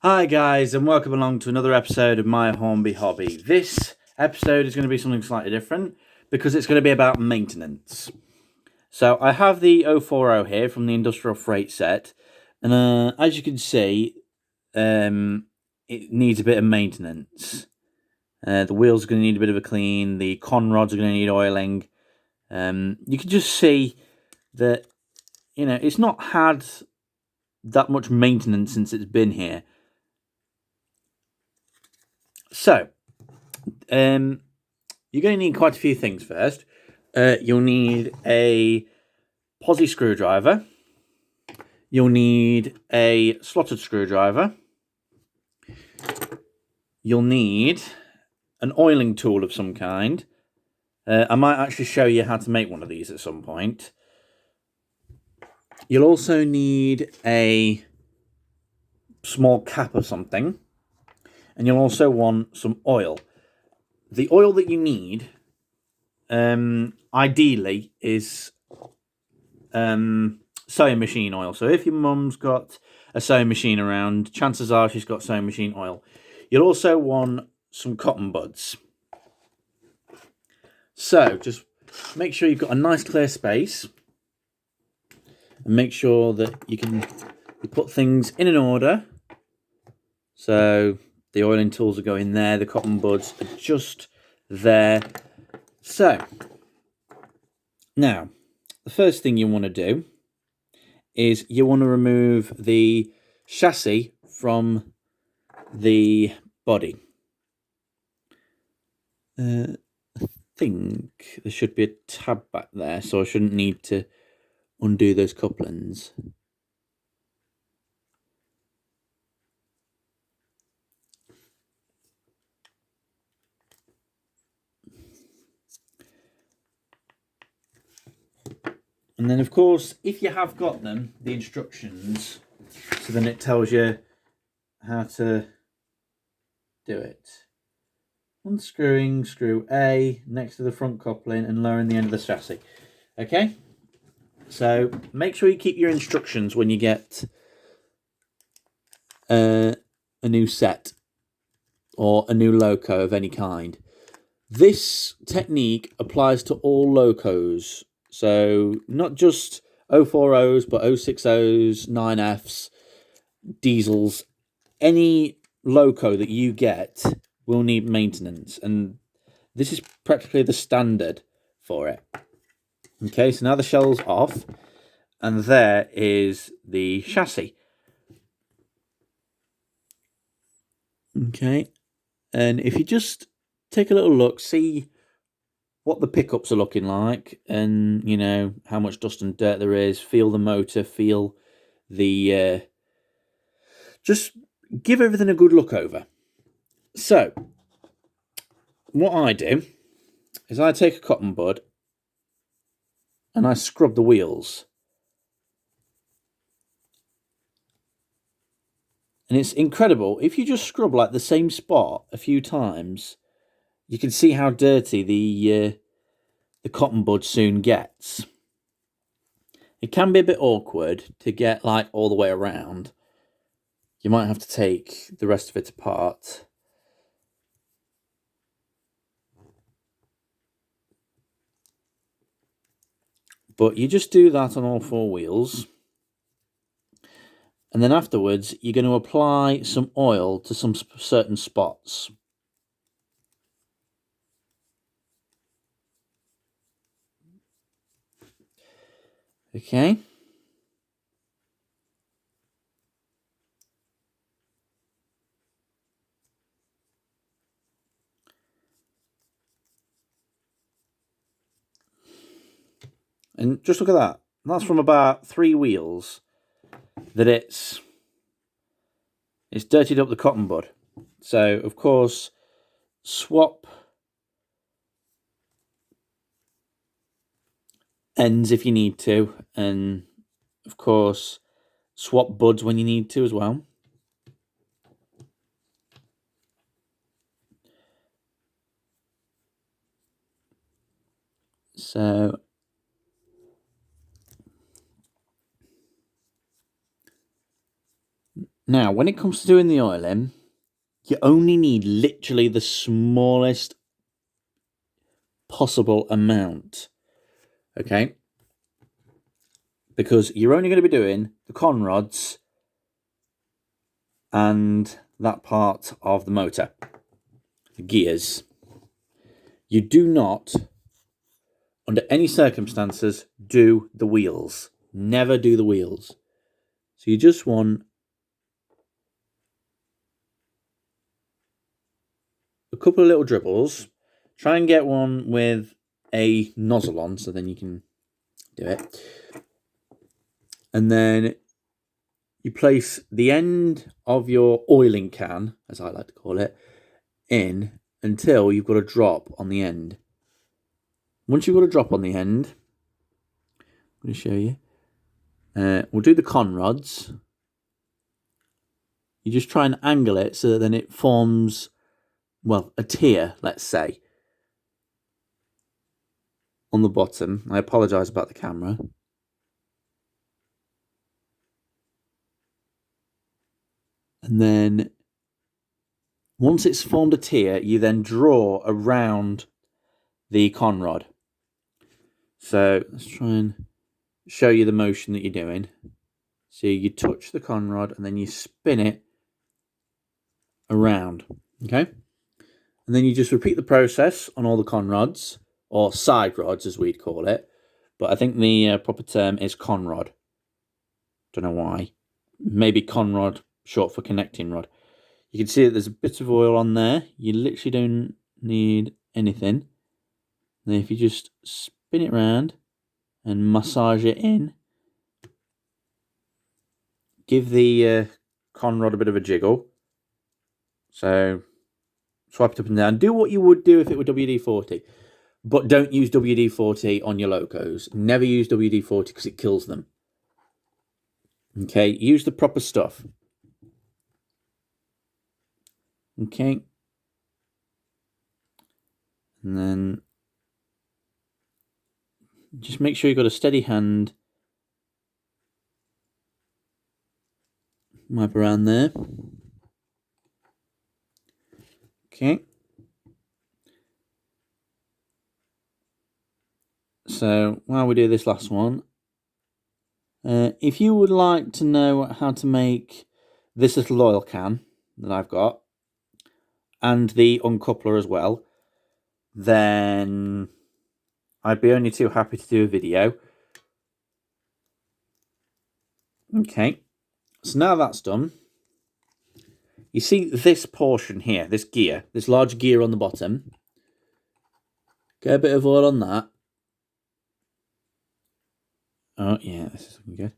Hi guys, and welcome along to another episode of my Hornby hobby. This episode is going to be something slightly different because it's going to be about maintenance. So I have the 040 here from the industrial freight set, and as you can see, it needs a bit of maintenance. The wheels are going to need a bit of a clean. The con rods are going to need oiling. You can just see that it's not had that much maintenance since it's been here. So, you're going to need quite a few things first. You'll need a posi screwdriver. You'll need a slotted screwdriver. You'll need an oiling tool of some kind. I might actually show you how to make one of these at some point. You'll also need a small cap or something. And you'll also want some oil. The oil that you need, ideally, is sewing machine oil. So if your mum's got a sewing machine around, chances are she's got sewing machine oil. You'll also want some cotton buds. So just make sure you've got a nice clear space, and make sure that you put things in an order. So the oiling tools are going there, the cotton buds are just there. So now the first thing you want to do is you want to remove the chassis from the body. I think there should be a tab back there, so I shouldn't need to undo those couplings. And then, of course, if you have got them, the instructions, so then it tells you how to do it. Unscrewing screw A next to the front coupling and lowering the end of the chassis. Okay? So make sure you keep your instructions when you get a new set or a new loco of any kind. This technique applies to all locos. So not just 040s, but 060s, 9Fs, diesels. Any loco that you get will need maintenance. And this is practically the standard for it. Okay, so now the shell's off. And there is the chassis. Okay, and if you just take a little look, see what the pickups are looking like, and how much dust and dirt there is, feel the motor, feel the just give everything a good look over. So what I do is I take a cotton bud and I scrub the wheels, and it's incredible. If you just scrub like the same spot a few times, you can see how dirty the cotton bud soon gets. It can be a bit awkward to get like all the way around. You might have to take the rest of it apart. But you just do that on all four wheels. And then afterwards, you're going to apply some oil to some certain spots. Okay. And just look at that. That's from about 3 wheels that it's dirtied up the cotton bud. So, of course, swap ends if you need to. And, of course, swap buds when you need to as well. So Now, when it comes to doing the oiling, you only need literally the smallest possible amount, okay? Because you're only going to be doing the con rods and that part of the motor, the gears. You do not, under any circumstances, do the wheels. Never do the wheels. So you just want a couple of little dribbles. Try and get one with a nozzle on, so then you can do it. And then you place the end of your oiling can, as I like to call it, in until you've got a drop on the end. Once you've got a drop on the end, I'm going to show you. We'll do the con rods. You just try and angle it so that then it forms, well, a tier, let's say, on the bottom. I apologise about the camera. And then once it's formed a tier, you then draw around the con rod. So let's try and show you the motion that you're doing. So you touch the con rod and then you spin it around, okay? And then you just repeat the process on all the con rods, or side rods as we'd call it. But I think the proper term is con rod. Don't know why. Maybe con rod, short for connecting rod. You can see that there's a bit of oil on there. You literally don't need anything. Then if you just spin it around and massage it in, give the con rod a bit of a jiggle. So swipe it up and down. Do what you would do if it were WD-40. But don't use WD-40 on your locos. Never use WD-40 because it kills them. Okay, use the proper stuff. Okay. And then just make sure you've got a steady hand. Wipe around there. Okay. So while we do this last one, if you would like to know how to make this little oil can that I've got, and the uncoupler as well, then I'd be only too happy to do a video. Okay, so now that's done, you see this portion here, this gear, this large gear on the bottom. Get a bit of oil on that. Oh yeah, this is looking good.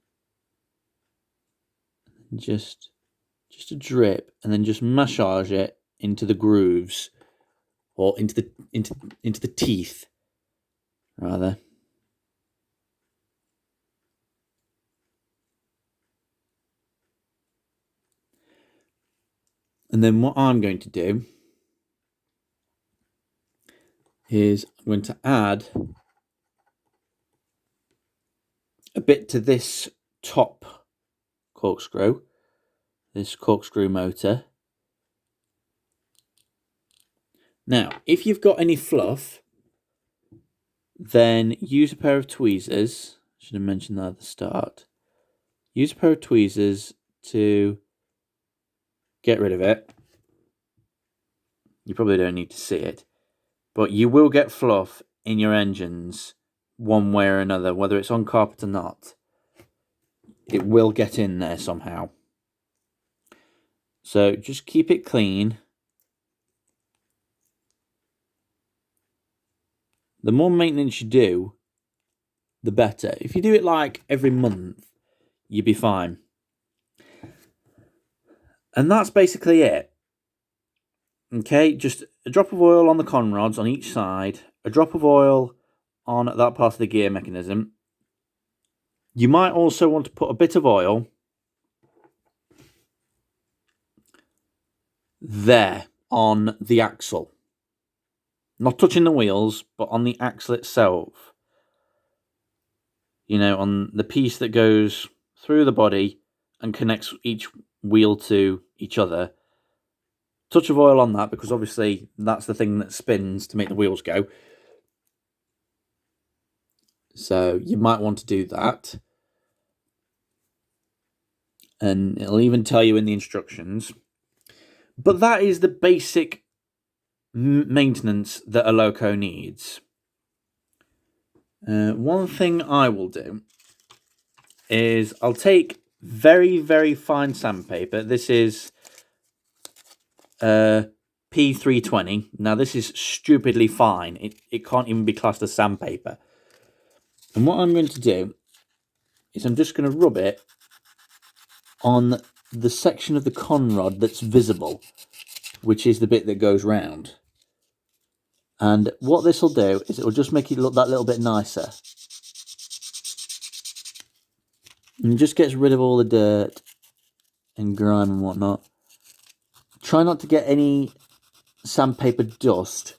Just a drip, and then just massage it into the grooves, or into the teeth, rather. And then what I'm going to do is I'm going to add a bit to this top corkscrew, this corkscrew motor. Now, if you've got any fluff, then use a pair of tweezers. Should have mentioned that at the start. Use a pair of tweezers to get rid of it. You probably don't need to see it, but you will get fluff in your engines one way or another, whether it's on carpet or not. It will get in there somehow. So just keep it clean. The more maintenance you do, the better. If you do it like every month, you'll be fine. And that's basically it. Okay, just a drop of oil on the con rods on each side, a drop of oil on that part of the gear mechanism. You might also want to put a bit of oil there on the axle. Not touching the wheels, but on the axle itself. You know, on the piece that goes through the body and connects each wheel to each other. Touch of oil on that, because obviously that's the thing that spins to make the wheels go. So you might want to do that. And it'll even tell you in the instructions. But that is the basic maintenance that a loco needs. One thing I will do is I'll take very, very fine sandpaper. This is P320. Now, this is stupidly fine. It can't even be classed as sandpaper. And what I'm going to do is I'm just going to rub it on the section of the conrod that's visible, which is the bit that goes round. And what this will do is it will just make it look that little bit nicer. And it just gets rid of all the dirt and grime and whatnot. Try not to get any sandpaper dust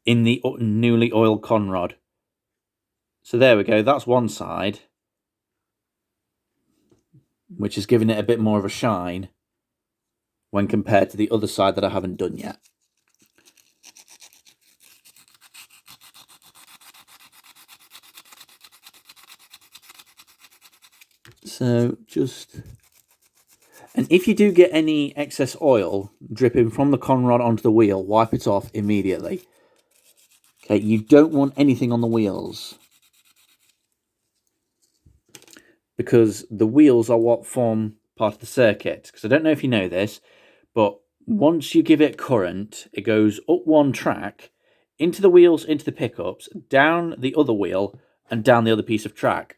in the newly oiled conrod. So there we go, that's one side, which is giving it a bit more of a shine when compared to the other side that I haven't done yet. So just... And if you do get any excess oil dripping from the conrod onto the wheel, wipe it off immediately. Okay, you don't want anything on the wheels, because the wheels are what form part of the circuit. Because I don't know if you know this, but once you give it current, it goes up one track, into the wheels, into the pickups, down the other wheel, and down the other piece of track.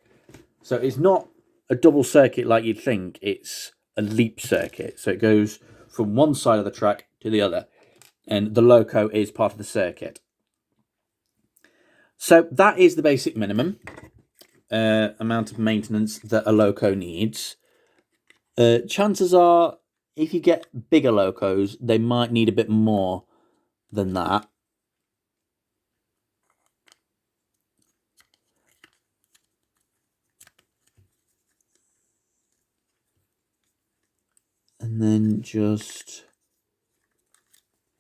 So it's not a double circuit like you'd think, it's a leap circuit. So it goes from one side of the track to the other, and the loco is part of the circuit. So that is the basic minimum amount of maintenance that a loco needs. Chances are, if you get bigger locos, they might need a bit more than that. And then just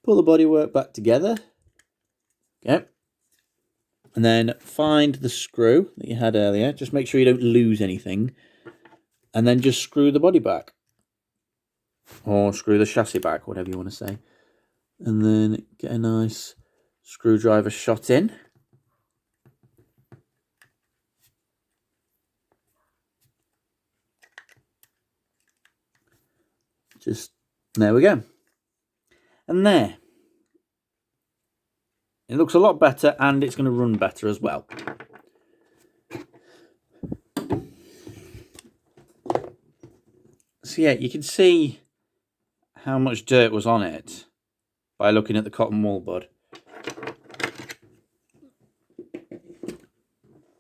pull the bodywork back together. Okay. And then find the screw that you had earlier. Just make sure you don't lose anything. And then just screw the body back. Or screw the chassis back, whatever you want to say. And then get a nice screwdriver shot in. Just, there we go. And there. It looks a lot better, and it's going to run better as well. So yeah, you can see how much dirt was on it by looking at the cotton wool bud.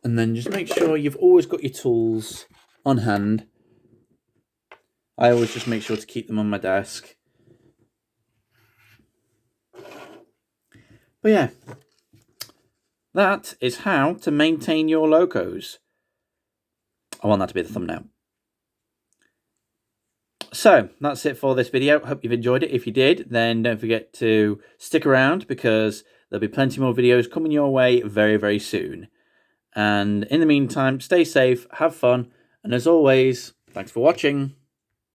And then just make sure you've always got your tools on hand. I always just make sure to keep them on my desk. But yeah, that is how to maintain your locos. I want that to be the thumbnail. So that's it for this video. Hope you've enjoyed it. If you did, then don't forget to stick around, because there'll be plenty more videos coming your way very, very soon. And in the meantime, stay safe, have fun, and as always, thanks for watching.